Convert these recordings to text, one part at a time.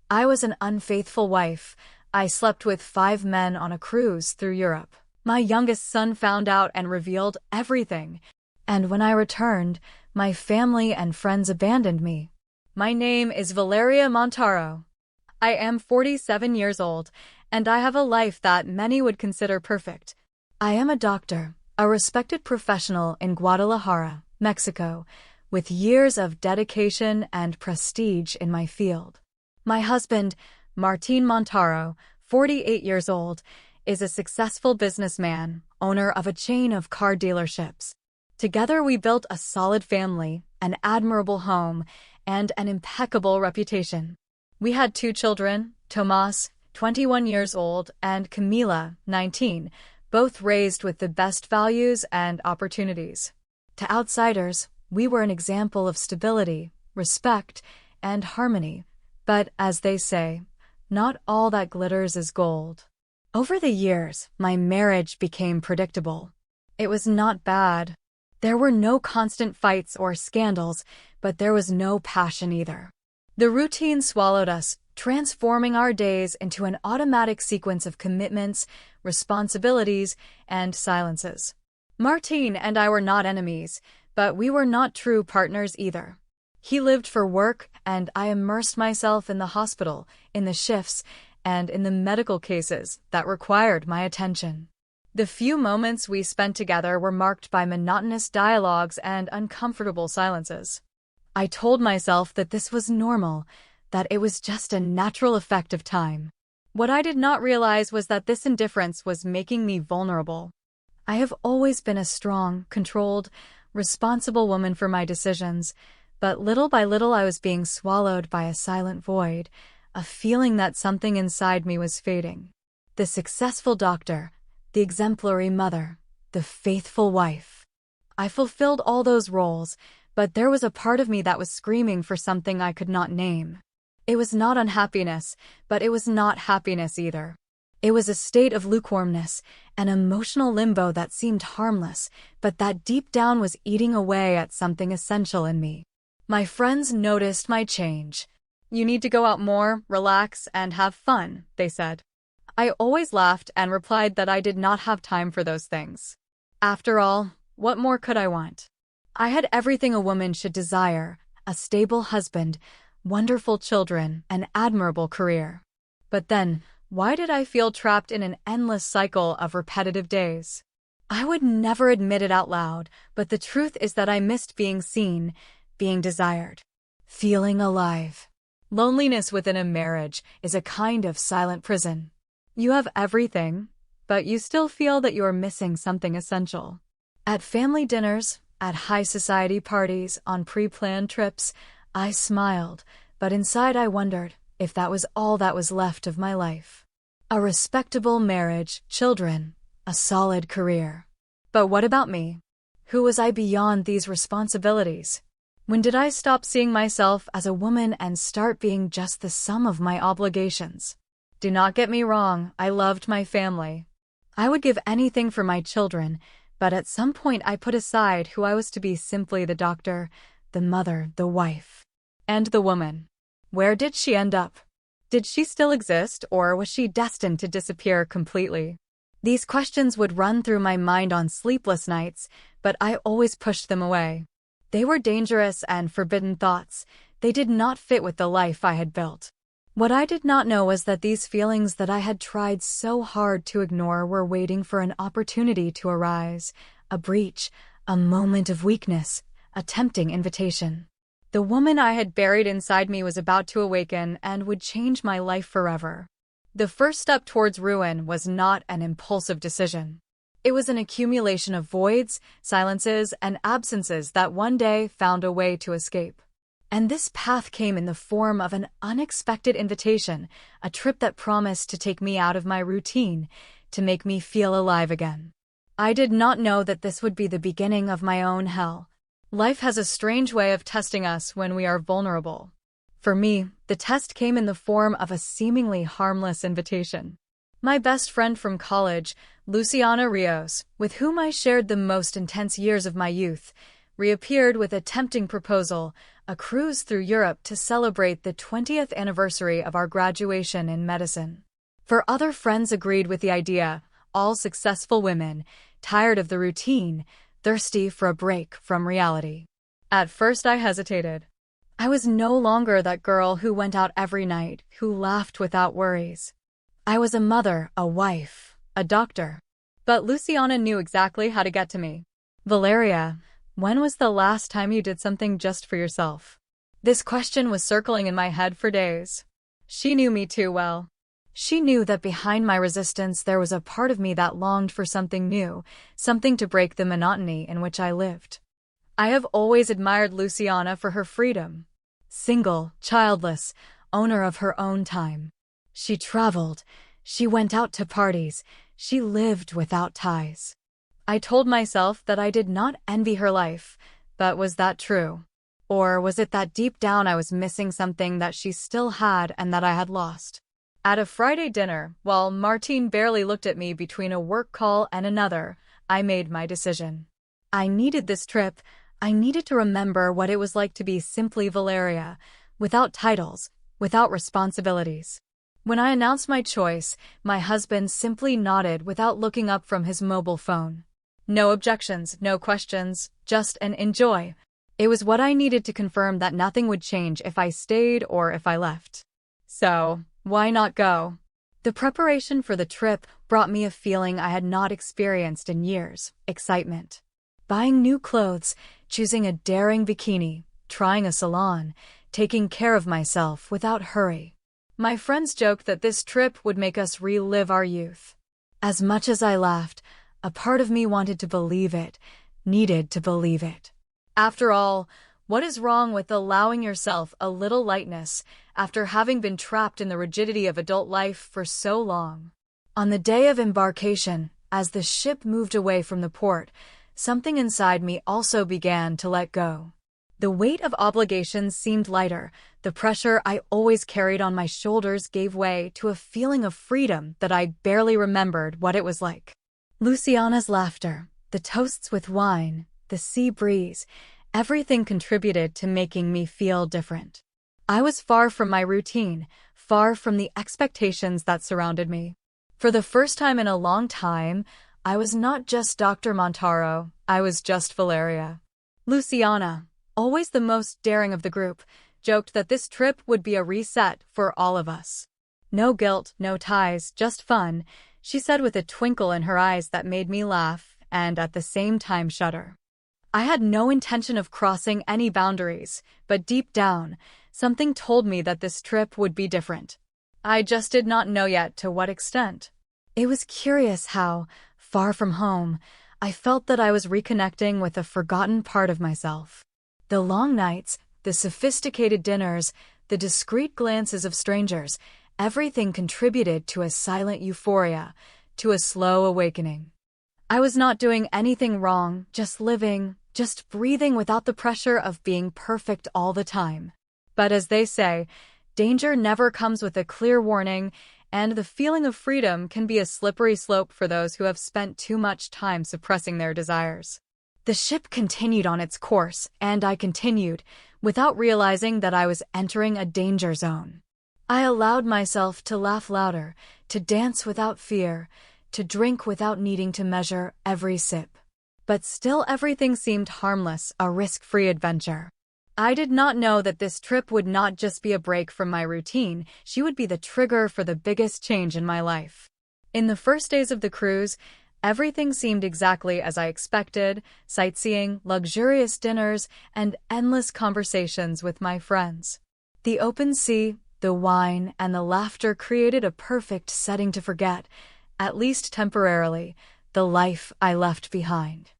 I was an unfaithful wife. I slept with 5 men on a cruise through Europe. My youngest son found out and revealed everything. And when I returned, my family and friends abandoned me. My name is Valeria Montaro. I am 47 years old, and I have a life that many would consider perfect. I am a doctor, a respected professional in Guadalajara, Mexico, with years of dedication and prestige in my field. My husband, Martín Montaro, 48 years old, is a successful businessman, owner of a chain of car dealerships. Together we built a solid family, an admirable home, and an impeccable reputation. We had 2 children, Tomás, 21 years old, and Camila, 19, both raised with the best values and opportunities. To outsiders, we were an example of stability, respect, and harmony. But, as they say, not all that glitters is gold. Over the years, my marriage became predictable. It was not bad. There were no constant fights or scandals, but there was no passion either. The routine swallowed us, transforming our days into an automatic sequence of commitments, responsibilities, and silences. Martín and I were not enemies, but we were not true partners either. He lived for work, and I immersed myself in the hospital, in the shifts, and in the medical cases that required my attention. The few moments we spent together were marked by monotonous dialogues and uncomfortable silences. I told myself that this was normal, that it was just a natural effect of time. What I did not realize was that this indifference was making me vulnerable. I have always been a strong, controlled, responsible woman for my decisions, but little by little I was being swallowed by a silent void, a feeling that something inside me was fading. The successful doctor, the exemplary mother, the faithful wife. I fulfilled all those roles, but there was a part of me that was screaming for something I could not name. It was not unhappiness, but it was not happiness either. It was a state of lukewarmness, an emotional limbo that seemed harmless, but that deep down was eating away at something essential in me. My friends noticed my change. "You need to go out more, relax, and have fun," they said. I always laughed and replied that I did not have time for those things. After all, what more could I want? I had everything a woman should desire: a stable husband, wonderful children, an admirable career. But then, why did I feel trapped in an endless cycle of repetitive days? I would never admit it out loud, but the truth is that I missed being seen, being desired, feeling alive. Loneliness within a marriage is a kind of silent prison. You have everything, but you still feel that you are missing something essential. At family dinners, at high society parties, on pre-planned trips, I smiled, but inside I wondered if that was all that was left of my life. A respectable marriage, children, a solid career. But what about me? Who was I beyond these responsibilities? When did I stop seeing myself as a woman and start being just the sum of my obligations? Do not get me wrong, I loved my family. I would give anything for my children, but at some point I put aside who I was to be simply the doctor, the mother, the wife, and the woman. Where did she end up? Did she still exist, or was she destined to disappear completely? These questions would run through my mind on sleepless nights, but I always pushed them away. They were dangerous and forbidden thoughts. They did not fit with the life I had built. What I did not know was that these feelings that I had tried so hard to ignore were waiting for an opportunity to arise, a breach, a moment of weakness, a tempting invitation. The woman I had buried inside me was about to awaken and would change my life forever. The first step towards ruin was not an impulsive decision. It was an accumulation of voids, silences, and absences that one day found a way to escape. And this path came in the form of an unexpected invitation, a trip that promised to take me out of my routine, to make me feel alive again. I did not know that this would be the beginning of my own hell. Life has a strange way of testing us when we are vulnerable. For me, the test came in the form of a seemingly harmless invitation. My best friend from college, Luciana Rios, with whom I shared the most intense years of my youth, reappeared with a tempting proposal, a cruise through Europe to celebrate the 20th anniversary of our graduation in medicine. For other friends agreed with the idea, all successful women, tired of the routine, thirsty for a break from reality. At first I hesitated. I was no longer that girl who went out every night, who laughed without worries. I was a mother, a wife, a doctor. But Luciana knew exactly how to get to me. "Valeria, when was the last time you did something just for yourself?" This question was circling in my head for days. She knew me too well. She knew that behind my resistance there was a part of me that longed for something new, something to break the monotony in which I lived. I have always admired Luciana for her freedom. Single, childless, owner of her own time. She traveled, she went out to parties, she lived without ties. I told myself that I did not envy her life, but was that true? Or was it that deep down I was missing something that she still had and that I had lost? At a Friday dinner, while Martine barely looked at me between a work call and another, I made my decision. I needed this trip. I needed to remember what it was like to be simply Valeria, without titles, without responsibilities. When I announced my choice, my husband simply nodded without looking up from his mobile phone. No objections, no questions, just an enjoy. It was what I needed to confirm that nothing would change if I stayed or if I left. So, why not go? The preparation for the trip brought me a feeling I had not experienced in years: excitement. Buying new clothes, choosing a daring bikini, trying a salon, taking care of myself without hurry. My friends joked that this trip would make us relive our youth. As much as I laughed, a part of me wanted to believe it, needed to believe it. After all, what is wrong with allowing yourself a little lightness after having been trapped in the rigidity of adult life for so long? On the day of embarkation, as the ship moved away from the port, something inside me also began to let go. The weight of obligations seemed lighter. The pressure I always carried on my shoulders gave way to a feeling of freedom that I barely remembered what it was like. Luciana's laughter, the toasts with wine, the sea breeze, everything contributed to making me feel different. I was far from my routine, far from the expectations that surrounded me. For the first time in a long time, I was not just Dr. Montaro, I was just Valeria. Luciana, always the most daring of the group, joked that this trip would be a reset for all of us. "No guilt, no ties, just fun," she said with a twinkle in her eyes that made me laugh and at the same time shudder. I had no intention of crossing any boundaries, but deep down, something told me that this trip would be different. I just did not know yet to what extent. It was curious how, far from home, I felt that I was reconnecting with a forgotten part of myself. The long nights, the sophisticated dinners, the discreet glances of strangers, everything contributed to a silent euphoria, to a slow awakening. I was not doing anything wrong, just living, just breathing without the pressure of being perfect all the time. But as they say, danger never comes with a clear warning, and the feeling of freedom can be a slippery slope for those who have spent too much time suppressing their desires. The ship continued on its course, and I continued, without realizing that I was entering a danger zone. I allowed myself to laugh louder, to dance without fear, to drink without needing to measure every sip. But still everything seemed harmless, a risk-free adventure. I did not know that this trip would not just be a break from my routine, she would be the trigger for the biggest change in my life. In the first days of the cruise, everything seemed exactly as I expected: sightseeing, luxurious dinners, and endless conversations with my friends. The open sea, the wine, and the laughter created a perfect setting to forget, at least temporarily, the life I left behind.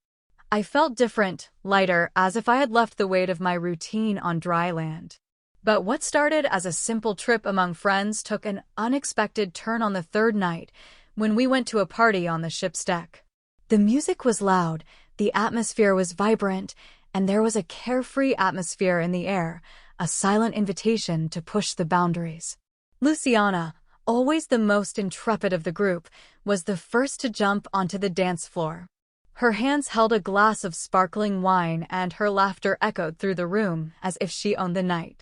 I felt different, lighter, as if I had left the weight of my routine on dry land. But what started as a simple trip among friends took an unexpected turn on the third night, when we went to a party on the ship's deck. The music was loud, the atmosphere was vibrant, and there was a carefree atmosphere in the air, a silent invitation to push the boundaries. Luciana, always the most intrepid of the group, was the first to jump onto the dance floor. Her hands held a glass of sparkling wine, and her laughter echoed through the room as if she owned the night.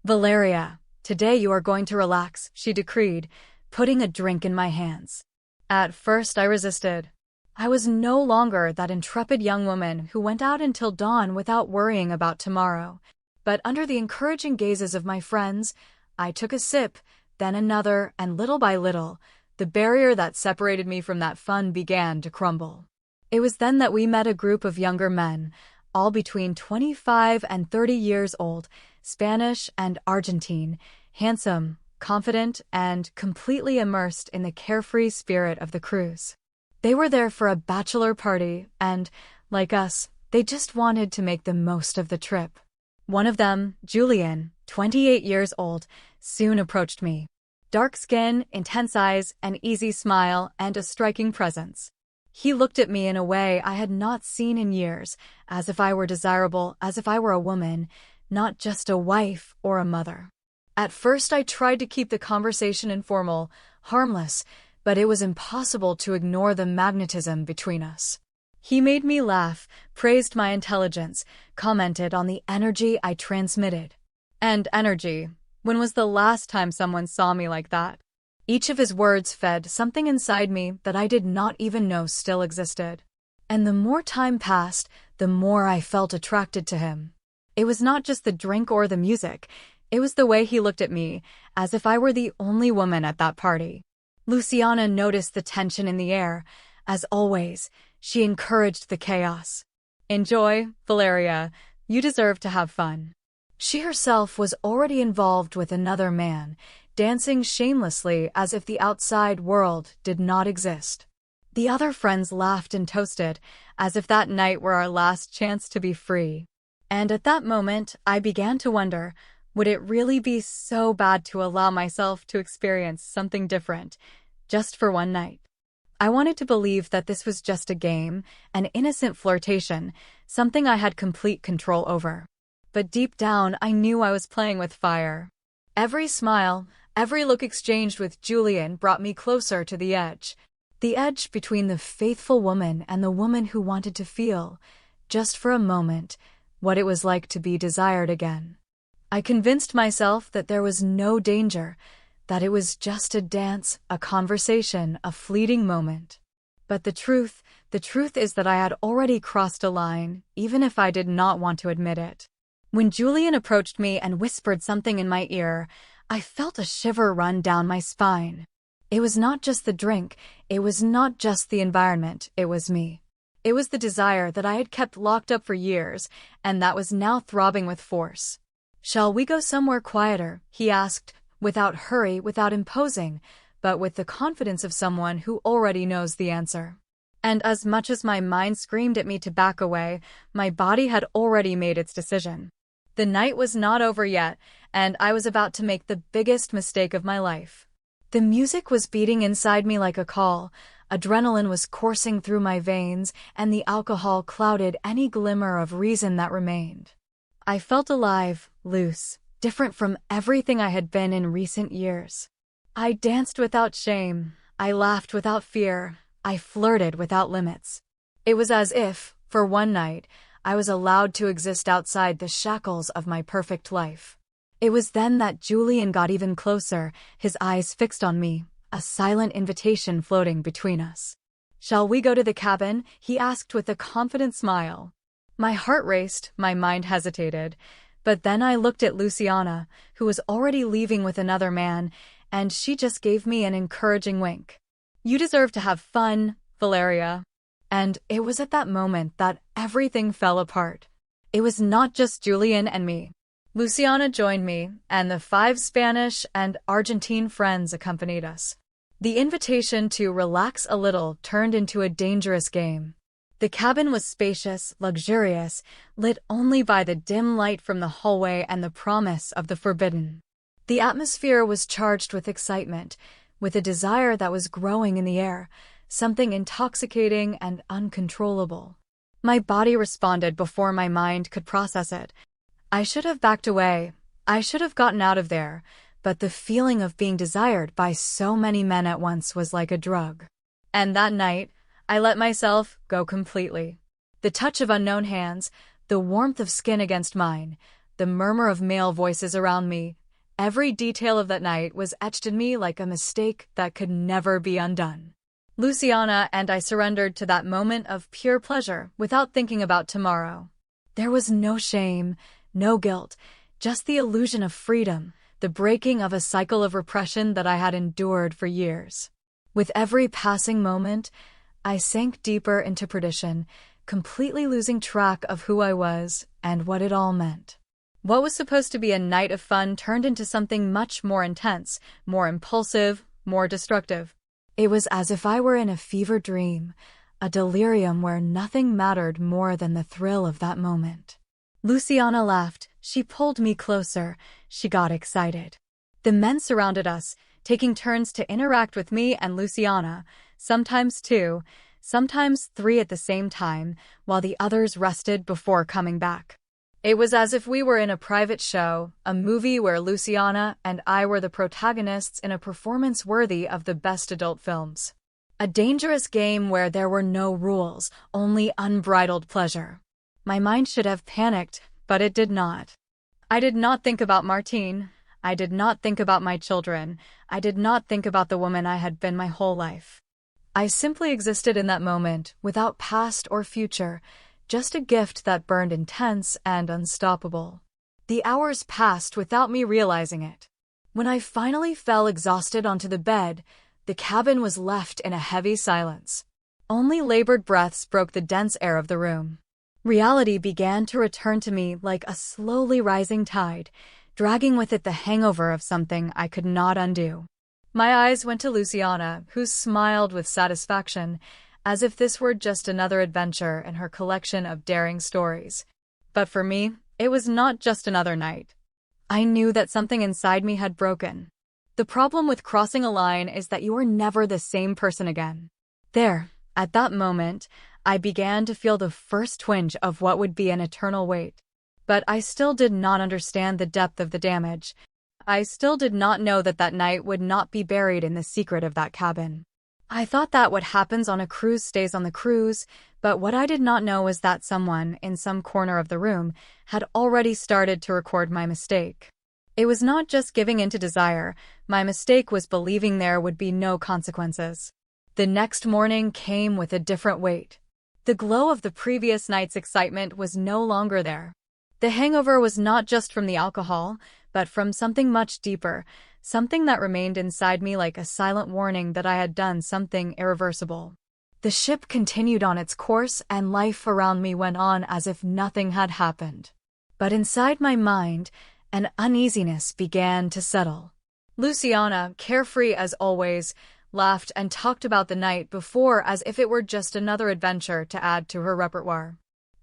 "Valeria, today you are going to relax," she decreed, putting a drink in my hands. At first I resisted. I was no longer that intrepid young woman who went out until dawn without worrying about tomorrow. But under the encouraging gazes of my friends, I took a sip, then another, and little by little, the barrier that separated me from that fun began to crumble. It was then that we met a group of younger men, all between 25 and 30 years old, Spanish and Argentine, handsome, confident, and completely immersed in the carefree spirit of the cruise. They were there for a bachelor party, and, like us, they just wanted to make the most of the trip. One of them, Julian, 28 years old, soon approached me. Dark skin, intense eyes, an easy smile, and a striking presence. He looked at me in a way I had not seen in years, as if I were desirable, as if I were a woman, not just a wife or a mother. At first I tried to keep the conversation informal, harmless, but it was impossible to ignore the magnetism between us. He made me laugh, praised my intelligence, commented on the energy I transmitted. And energy. When was the last time someone saw me like that? Each of his words fed something inside me that I did not even know still existed. And the more time passed, the more I felt attracted to him. It was not just the drink or the music, it was the way he looked at me, as if I were the only woman at that party. Luciana noticed the tension in the air. As always, she encouraged the chaos. "Enjoy, Valeria. You deserve to have fun." She herself was already involved with another man, dancing shamelessly as if the outside world did not exist. The other friends laughed and toasted, as if that night were our last chance to be free. And at that moment, I began to wonder, would it really be so bad to allow myself to experience something different, just for one night? I wanted to believe that this was just a game, an innocent flirtation, something I had complete control over. But deep down, I knew I was playing with fire. Every smile, every look exchanged with Julian brought me closer to the edge between the faithful woman and the woman who wanted to feel, just for a moment, what it was like to be desired again. I convinced myself that there was no danger, that it was just a dance, a conversation, a fleeting moment. But the truth is that I had already crossed a line, even if I did not want to admit it. When Julian approached me and whispered something in my ear, I felt a shiver run down my spine. It was not just the drink, it was not just the environment, it was me. It was the desire that I had kept locked up for years, and that was now throbbing with force. "Shall we go somewhere quieter?" he asked, without hurry, without imposing, but with the confidence of someone who already knows the answer. And as much as my mind screamed at me to back away, my body had already made its decision. The night was not over yet, and I was about to make the biggest mistake of my life. The music was beating inside me like a call, adrenaline was coursing through my veins, and the alcohol clouded any glimmer of reason that remained. I felt alive, loose, different from everything I had been in recent years. I danced without shame, I laughed without fear, I flirted without limits. It was as if, for one night, I was allowed to exist outside the shackles of my perfect life. It was then that Julian got even closer, his eyes fixed on me, a silent invitation floating between us. "Shall we go to the cabin?" he asked with a confident smile. My heart raced, my mind hesitated, but then I looked at Luciana, who was already leaving with another man, and she just gave me an encouraging wink. "You deserve to have fun, Valeria." And it was at that moment that everything fell apart. It was not just Julian and me. Luciana joined me, and the 5 Spanish and Argentine friends accompanied us. The invitation to relax a little turned into a dangerous game. The cabin was spacious, luxurious, lit only by the dim light from the hallway and the promise of the forbidden. The atmosphere was charged with excitement, with a desire that was growing in the air, something intoxicating and uncontrollable. My body responded before my mind could process it. I should have backed away. I should have gotten out of there, but the feeling of being desired by so many men at once was like a drug. And that night, I let myself go completely. The touch of unknown hands, the warmth of skin against mine, the murmur of male voices around me, every detail of that night was etched in me like a mistake that could never be undone. Luciana and I surrendered to that moment of pure pleasure without thinking about tomorrow. There was no shame, no guilt, just the illusion of freedom, the breaking of a cycle of repression that I had endured for years. With every passing moment, I sank deeper into perdition, completely losing track of who I was and what it all meant. What was supposed to be a night of fun turned into something much more intense, more impulsive, more destructive. It was as if I were in a fever dream, a delirium where nothing mattered more than the thrill of that moment. Luciana laughed. She pulled me closer. She got excited. The men surrounded us, taking turns to interact with me and Luciana, sometimes two, sometimes three at the same time, while the others rested before coming back. It was as if we were in a private show, a movie where Luciana and I were the protagonists in a performance worthy of the best adult films. A dangerous game where there were no rules, only unbridled pleasure. My mind should have panicked, but it did not. I did not think about Martine. I did not think about my children. I did not think about the woman I had been my whole life. I simply existed in that moment, without past or future, just a gift that burned intense and unstoppable. The hours passed without me realizing it. When I finally fell exhausted onto the bed, the cabin was left in a heavy silence. Only labored breaths broke the dense air of the room. Reality began to return to me like a slowly rising tide, dragging with it the hangover of something I could not undo. My eyes went to Luciana, who smiled with satisfaction, as if this were just another adventure in her collection of daring stories. But for me, it was not just another night. I knew that something inside me had broken. The problem with crossing a line is that you are never the same person again. There, at that moment, I began to feel the first twinge of what would be an eternal weight. But I still did not understand the depth of the damage. I still did not know that that night would not be buried in the secret of that cabin. I thought that what happens on a cruise stays on the cruise, but what I did not know was that someone, in some corner of the room, had already started to record my mistake. It was not just giving in to desire. My mistake was believing there would be no consequences. The next morning came with a different weight. The glow of the previous night's excitement was no longer there. The hangover was not just from the alcohol, but from something much deeper, something that remained inside me like a silent warning that I had done something irreversible. The ship continued on its course and life around me went on as if nothing had happened. But inside my mind, an uneasiness began to settle. Luciana, carefree as always, laughed and talked about the night before as if it were just another adventure to add to her repertoire.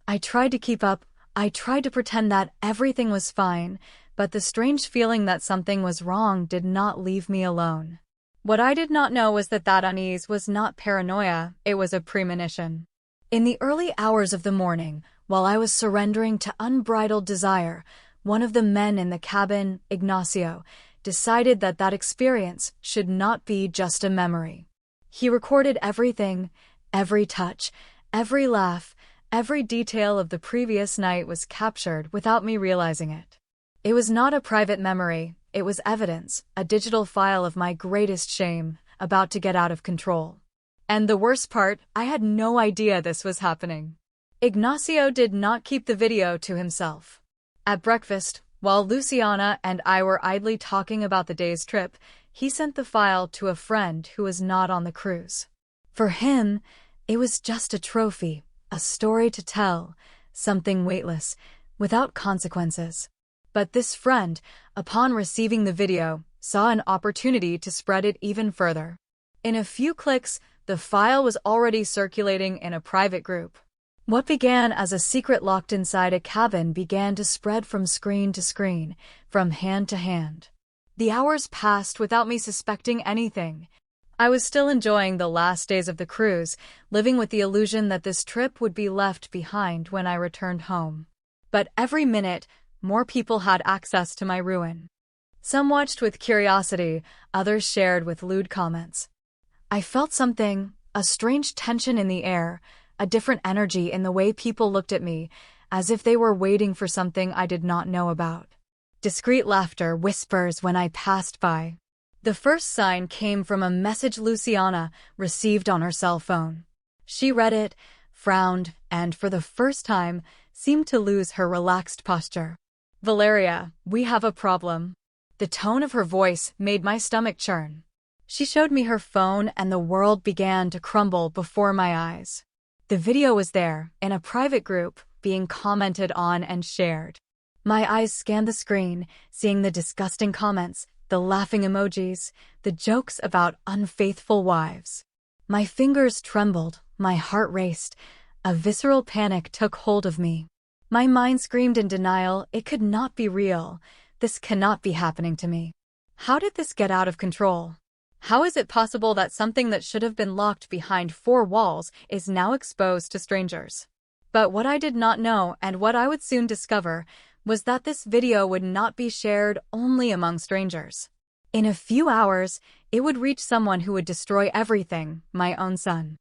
I tried to keep up. I tried to pretend that everything was fine, but the strange feeling that something was wrong did not leave me alone. What I did not know was that unease was not paranoia, it was a premonition. In the early hours of the morning, while I was surrendering to unbridled desire, one of the men in the cabin, Ignacio, decided that experience should not be just a memory. He recorded everything, every touch, every laugh, every detail of the previous night was captured without me realizing it. It was not a private memory, it was evidence, a digital file of my greatest shame, about to get out of control. And the worst part, I had no idea this was happening. Ignacio did not keep the video to himself. At breakfast, while Luciana and I were idly talking about the day's trip, he sent the file to a friend who was not on the cruise. For him, it was just a trophy, a story to tell, something weightless, without consequences. But this friend, upon receiving the video, saw an opportunity to spread it even further. In a few clicks, the file was already circulating in a private group. What began as a secret locked inside a cabin began to spread from screen to screen, from hand to hand. The hours passed without me suspecting anything. I was still enjoying the last days of the cruise, living with the illusion that this trip would be left behind when I returned home. But every minute, more people had access to my ruin. Some watched with curiosity, others shared with lewd comments. I felt something, A strange tension in the air, a different energy in the way people looked at me, as if they were waiting for something I did not know about. Discreet laughter, whispers when I passed by. The first sign came from a message Luciana received on her cell phone. She read it, frowned, and for the first time, seemed to lose her relaxed posture. "Valeria, we have a problem." The tone of her voice made my stomach churn. She showed me her phone and the world began to crumble before my eyes. The video was there, in a private group, being commented on and shared. My eyes scanned the screen, seeing the disgusting comments, the laughing emojis, the jokes about unfaithful wives. My fingers trembled, my heart raced. A visceral panic took hold of me. My mind screamed in denial. It could not be real. This cannot be happening to me. How did this get out of control? How is it possible that something that should have been locked behind four walls is now exposed to strangers? But what I did not know, and what I would soon discover, was that this video would not be shared only among strangers. In a few hours, it would reach someone who would destroy everything, my own son.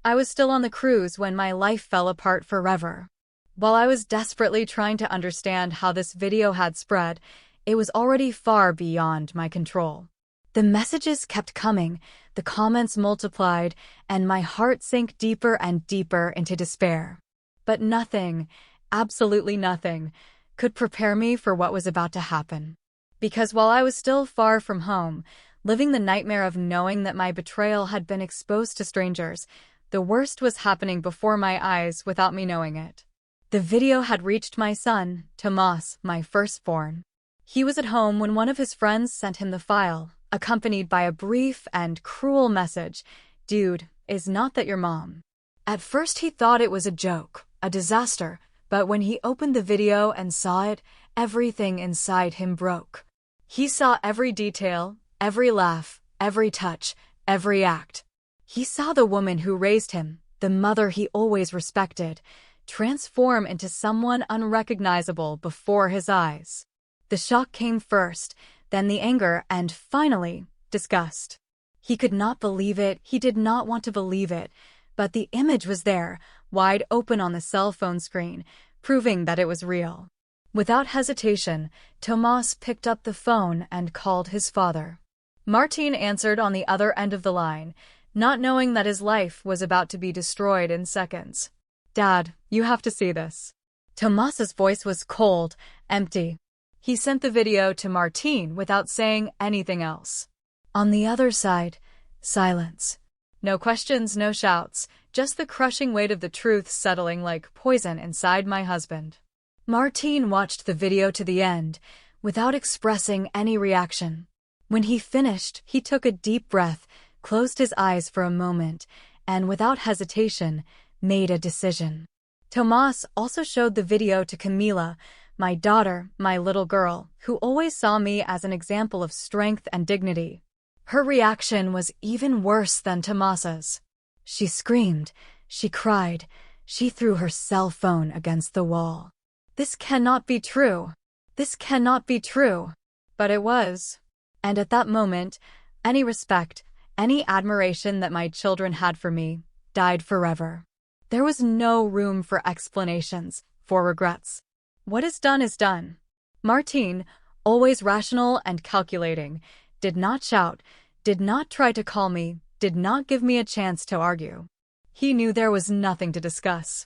I was still on the cruise when my life fell apart forever. While I was desperately trying to understand how this video had spread, it was already far beyond my control. The messages kept coming, the comments multiplied, and my heart sank deeper and deeper into despair. But nothing, absolutely nothing, could prepare me for what was about to happen. Because while I was still far from home, living the nightmare of knowing that my betrayal had been exposed to strangers, the worst was happening before my eyes without me knowing it. The video had reached my son, Tomas, my firstborn. He was at home when one of his friends sent him the file, accompanied by a brief and cruel message. "Dude, is not that your mom?" At first he thought it was a joke, a disaster, but when he opened the video and saw it, everything inside him broke. He saw every detail, every laugh, every touch, every act. He saw the woman who raised him, the mother he always respected, transform into someone unrecognizable before his eyes. The shock came first, then the anger, and finally, disgust. He could not believe it, he did not want to believe it, but the image was there, wide open on the cell phone screen, proving that it was real. Without hesitation, Tomas picked up the phone and called his father. Martin answered on the other end of the line, not knowing that his life was about to be destroyed in seconds. "Dad, you have to see this." Tomas's voice was cold, empty. He sent the video to Martin without saying anything else. On the other side, silence. No questions, no shouts, just the crushing weight of the truth settling like poison inside my husband. Martin watched the video to the end, without expressing any reaction. When he finished, he took a deep breath, closed his eyes for a moment, and without hesitation, made a decision. Tomas also showed the video to Camila, my daughter, my little girl, who always saw me as an example of strength and dignity. Her reaction was even worse than Tomas's. She screamed, she cried, she threw her cell phone against the wall. This cannot be true. This cannot be true. But it was. And at that moment, any respect, any admiration that my children had for me, died forever. There was no room for explanations, for regrets. What is done. Martin, always rational and calculating, did not shout, did not try to call me, did not give me a chance to argue. He knew there was nothing to discuss.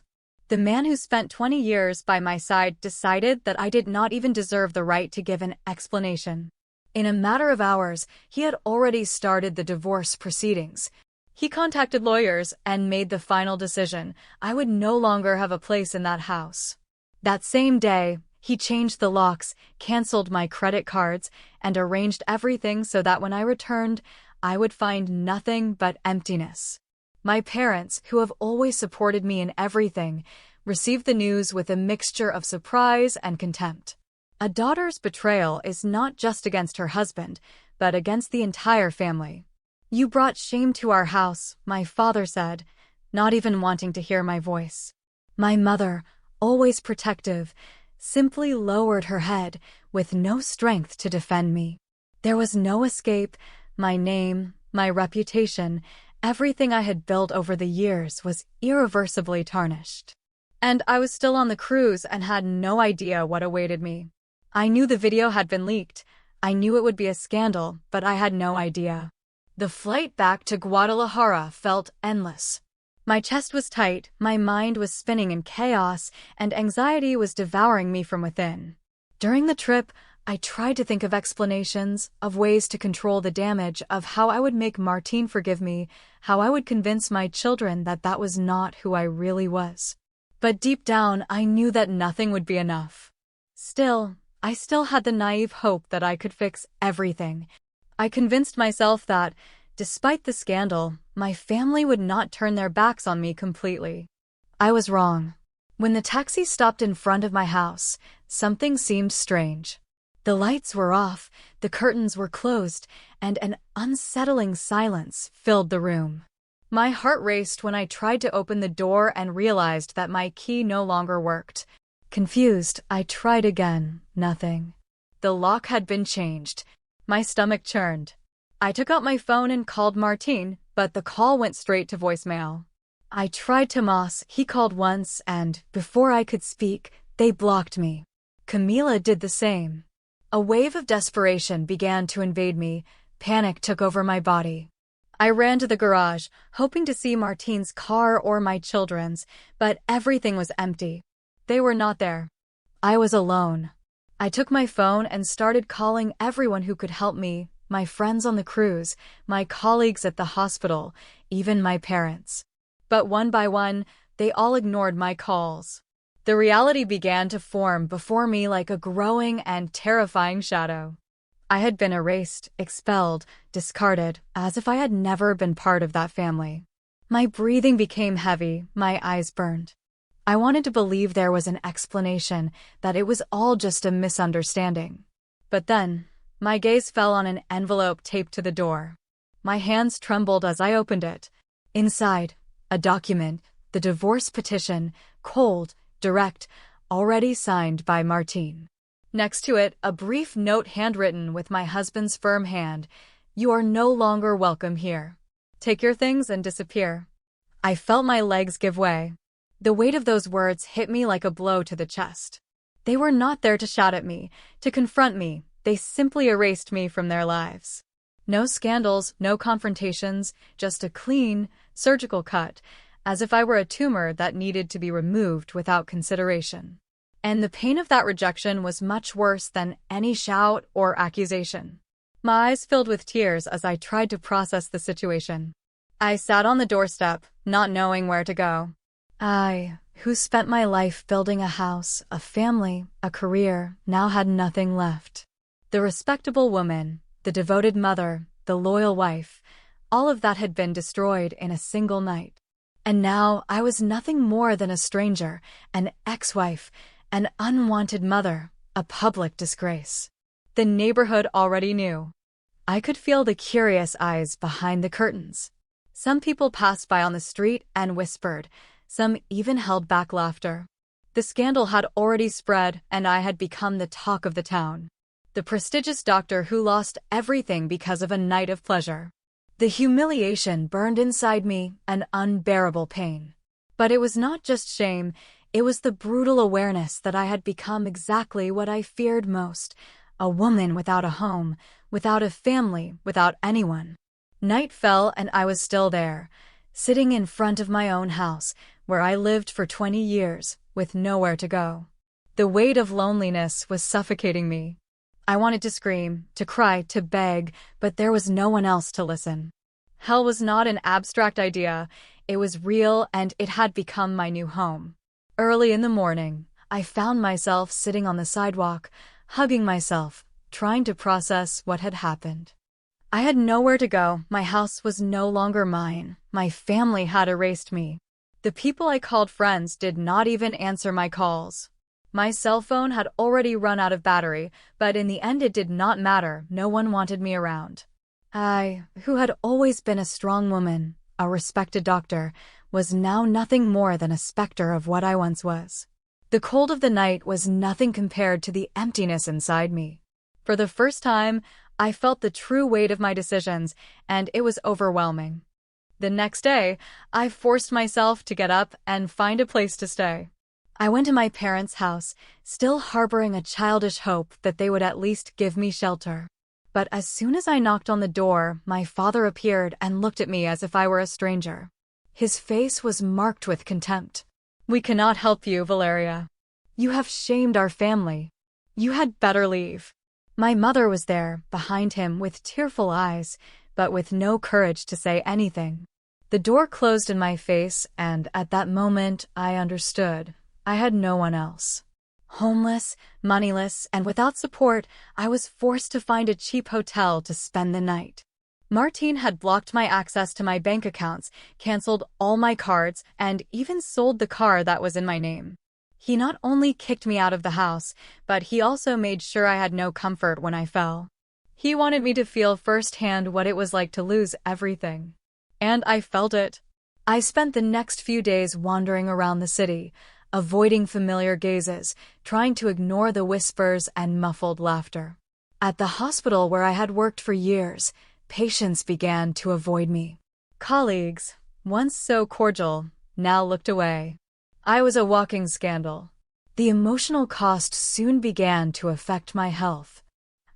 The man who spent 20 years by my side decided that I did not even deserve the right to give an explanation. In a matter of hours, he had already started the divorce proceedings. He contacted lawyers and made the final decision. I would no longer have a place in that house. That same day, he changed the locks, canceled my credit cards, and arranged everything so that when I returned, I would find nothing but emptiness. My parents, who have always supported me in everything, received the news with a mixture of surprise and contempt. A daughter's betrayal is not just against her husband, but against the entire family. "You brought shame to our house," my father said, not even wanting to hear my voice. My mother, always protective, simply lowered her head, with no strength to defend me. There was no escape, my name, my reputation, Everything I had built over the years was irreversibly tarnished. And I was still on the cruise and had no idea what awaited me. I knew the video had been leaked. I knew it would be a scandal, but I had no idea. The flight back to Guadalajara felt endless. My chest was tight, my mind was spinning in chaos, and anxiety was devouring me from within. During the trip, I tried to think of explanations, of ways to control the damage, of how I would make Martine forgive me, how I would convince my children that that was not who I really was. But deep down, I knew that nothing would be enough. Still, I still had the naive hope that I could fix everything. I convinced myself that, despite the scandal, my family would not turn their backs on me completely. I was wrong. When the taxi stopped in front of my house, something seemed strange. The lights were off, the curtains were closed, and an unsettling silence filled the room. My heart raced when I tried to open the door and realized that my key no longer worked. Confused, I tried again. Nothing. The lock had been changed. My stomach churned. I took out my phone and called Martine, but the call went straight to voicemail. I tried Tomas, he called once, and, before I could speak, they blocked me. Camila did the same. A wave of desperation began to invade me. Panic took over my body. I ran to the garage, hoping to see Martine's car or my children's, but everything was empty. They were not there. I was alone. I took my phone and started calling everyone who could help me, my friends on the cruise, my colleagues at the hospital, even my parents. But one by one, they all ignored my calls. The reality began to form before me like a growing and terrifying shadow. I had been erased, expelled, discarded, as if I had never been part of that family. My breathing became heavy, my eyes burned. I wanted to believe there was an explanation, that it was all just a misunderstanding. But then, my gaze fell on an envelope taped to the door. My hands trembled as I opened it. Inside, a document, the divorce petition, cold, direct, already signed by Martine. Next to it, a brief note handwritten with my husband's firm hand. "You are no longer welcome here. Take your things and disappear." I felt my legs give way. The weight of those words hit me like a blow to the chest. They were not there to shout at me, to confront me. They simply erased me from their lives. No scandals, no confrontations, just a clean, surgical cut, as if I were a tumor that needed to be removed without consideration. And the pain of that rejection was much worse than any shout or accusation. My eyes filled with tears as I tried to process the situation. I sat on the doorstep, not knowing where to go. I, who spent my life building a house, a family, a career, now had nothing left. The respectable woman, the devoted mother, the loyal wife, all of that had been destroyed in a single night. And now I was nothing more than a stranger, an ex-wife, an unwanted mother, a public disgrace. The neighborhood already knew. I could feel the curious eyes behind the curtains. Some people passed by on the street and whispered. Some even held back laughter. The scandal had already spread, and I had become the talk of the town. The prestigious doctor who lost everything because of a night of pleasure. The humiliation burned inside me, an unbearable pain. But it was not just shame, it was the brutal awareness that I had become exactly what I feared most, a woman without a home, without a family, without anyone. Night fell and I was still there, sitting in front of my own house, where I lived for 20 years, with nowhere to go. The weight of loneliness was suffocating me. I wanted to scream, to cry, to beg, but there was no one else to listen. Hell was not an abstract idea, it was real and it had become my new home. Early in the morning, I found myself sitting on the sidewalk, hugging myself, trying to process what had happened. I had nowhere to go, my house was no longer mine, my family had erased me. The people I called friends did not even answer my calls. My cell phone had already run out of battery, but in the end it did not matter, no one wanted me around. I, who had always been a strong woman, a respected doctor, was now nothing more than a specter of what I once was. The cold of the night was nothing compared to the emptiness inside me. For the first time, I felt the true weight of my decisions, and it was overwhelming. The next day, I forced myself to get up and find a place to stay. I went to my parents' house, still harboring a childish hope that they would at least give me shelter. But as soon as I knocked on the door, my father appeared and looked at me as if I were a stranger. His face was marked with contempt. "We cannot help you, Valeria. You have shamed our family. You had better leave." My mother was there, behind him, with tearful eyes, but with no courage to say anything. The door closed in my face, and at that moment I understood. I had no one else. Homeless, moneyless, and without support, I was forced to find a cheap hotel to spend the night. Martin had blocked my access to my bank accounts, canceled all my cards, and even sold the car that was in my name. He not only kicked me out of the house, but he also made sure I had no comfort when I fell. He wanted me to feel firsthand what it was like to lose everything. And I felt it. I spent the next few days wandering around the city, avoiding familiar gazes, trying to ignore the whispers and muffled laughter. At the hospital where I had worked for years, patients began to avoid me. Colleagues, once so cordial, now looked away. I was a walking scandal. The emotional cost soon began to affect my health.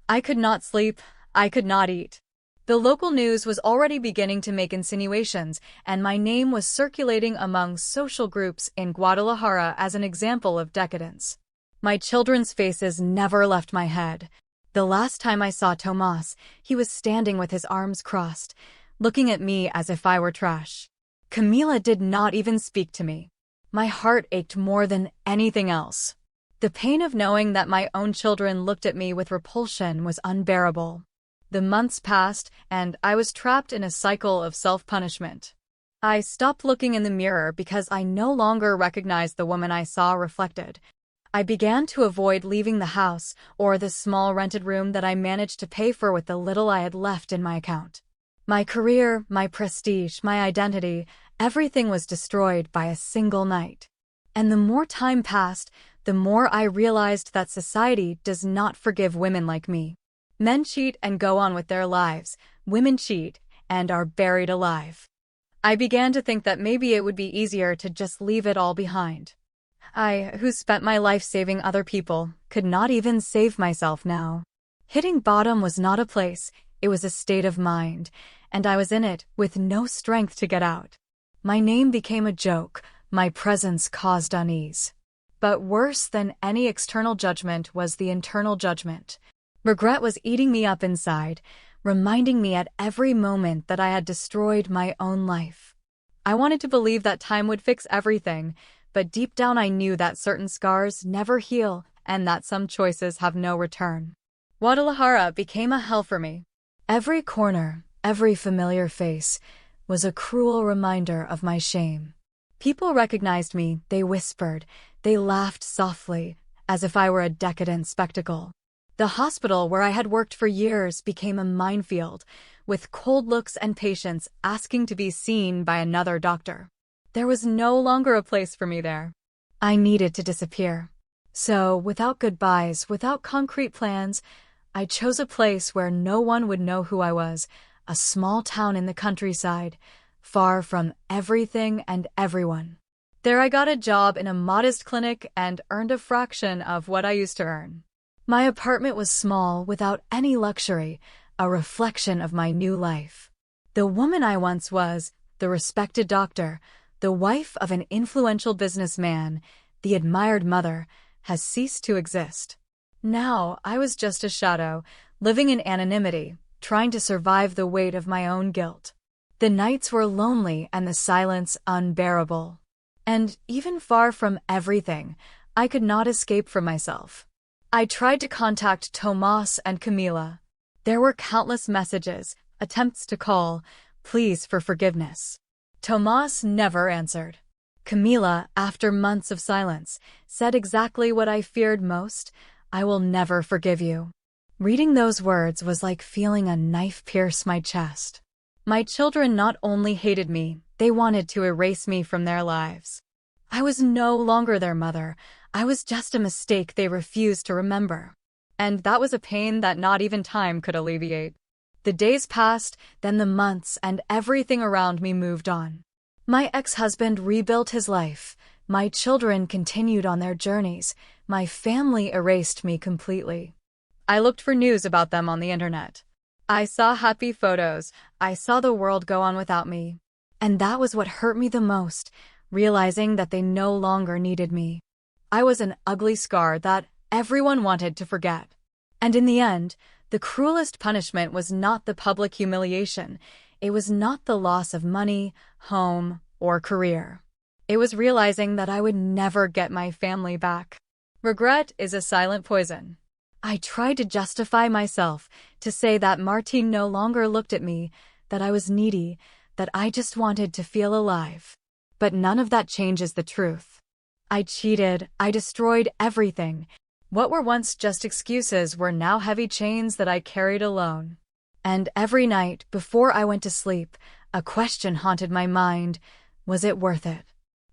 I could not sleep, I could not eat. The local news was already beginning to make insinuations, and my name was circulating among social groups in Guadalajara as an example of decadence. My children's faces never left my head. The last time I saw Tomas, he was standing with his arms crossed, looking at me as if I were trash. Camila did not even speak to me. My heart ached more than anything else. The pain of knowing that my own children looked at me with repulsion was unbearable. The months passed, and I was trapped in a cycle of self-punishment. I stopped looking in the mirror because I no longer recognized the woman I saw reflected. I began to avoid leaving the house or the small rented room that I managed to pay for with the little I had left in my account. My career, my prestige, my identity, everything was destroyed by a single night. And the more time passed, the more I realized that society does not forgive women like me. Men cheat and go on with their lives. Women cheat and are buried alive. I began to think that maybe it would be easier to just leave it all behind. I, who spent my life saving other people, could not even save myself now. Hitting bottom was not a place, it was a state of mind, and I was in it with no strength to get out. My name became a joke, my presence caused unease. But worse than any external judgment was the internal judgment. Regret was eating me up inside, reminding me at every moment that I had destroyed my own life. I wanted to believe that time would fix everything, but deep down I knew that certain scars never heal and that some choices have no return. Guadalajara became a hell for me. Every corner, every familiar face, was a cruel reminder of my shame. People recognized me, they whispered, they laughed softly, as if I were a decadent spectacle. The hospital where I had worked for years became a minefield, with cold looks and patients asking to be seen by another doctor. There was no longer a place for me there. I needed to disappear. So, without goodbyes, without concrete plans, I chose a place where no one would know who I was, a small town in the countryside, far from everything and everyone. There I got a job in a modest clinic and earned a fraction of what I used to earn. My apartment was small, without any luxury, a reflection of my new life. The woman I once was, the respected doctor, the wife of an influential businessman, the admired mother, has ceased to exist. Now I was just a shadow, living in anonymity, trying to survive the weight of my own guilt. The nights were lonely and the silence unbearable. And even far from everything, I could not escape from myself. I tried to contact Tomas and Camila. There were countless messages, attempts to call, pleas for forgiveness. Tomas never answered. Camila, after months of silence, said exactly what I feared most: "I will never forgive you." Reading those words was like feeling a knife pierce my chest. My children not only hated me, they wanted to erase me from their lives. I was no longer their mother. I was just a mistake they refused to remember. And that was a pain that not even time could alleviate. The days passed, then the months, and everything around me moved on. My ex-husband rebuilt his life. My children continued on their journeys. My family erased me completely. I looked for news about them on the internet. I saw happy photos. I saw the world go on without me. And that was what hurt me the most, realizing that they no longer needed me. I was an ugly scar that everyone wanted to forget. And in the end, the cruelest punishment was not the public humiliation. It was not the loss of money, home, or career. It was realizing that I would never get my family back. Regret is a silent poison. I tried to justify myself, to say that Martin no longer looked at me, that I was needy, that I just wanted to feel alive. But none of that changes the truth. I cheated, I destroyed everything. What were once just excuses were now heavy chains that I carried alone. And every night, before I went to sleep, a question haunted my mind: was it worth it?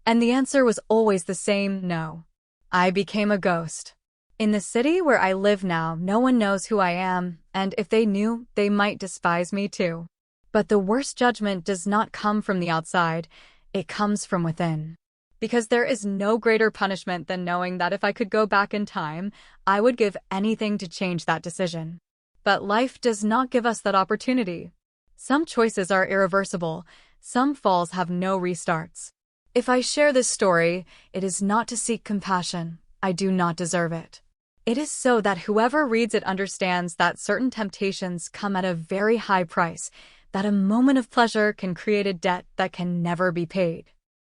And the answer was always the same: no. I became a ghost. In the city where I live now, no one knows who I am, and if they knew, they might despise me too. But the worst judgment does not come from the outside, it comes from within. Because there is no greater punishment than knowing that if I could go back in time, I would give anything to change that decision. But life does not give us that opportunity. Some choices are irreversible, some falls have no restarts. If I share this story, it is not to seek compassion. I do not deserve it. It is so that whoever reads it understands that certain temptations come at a very high price, that a moment of pleasure can create a debt that can never be paid.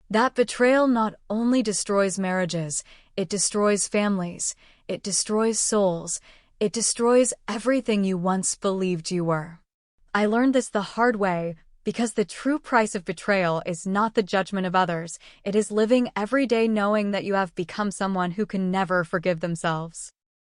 That betrayal not only destroys marriages, it destroys families, it destroys souls, it destroys everything you once believed you were. I learned this the hard way, because the true price of betrayal is not the judgment of others, it is living every day knowing that you have become someone who can never forgive themselves.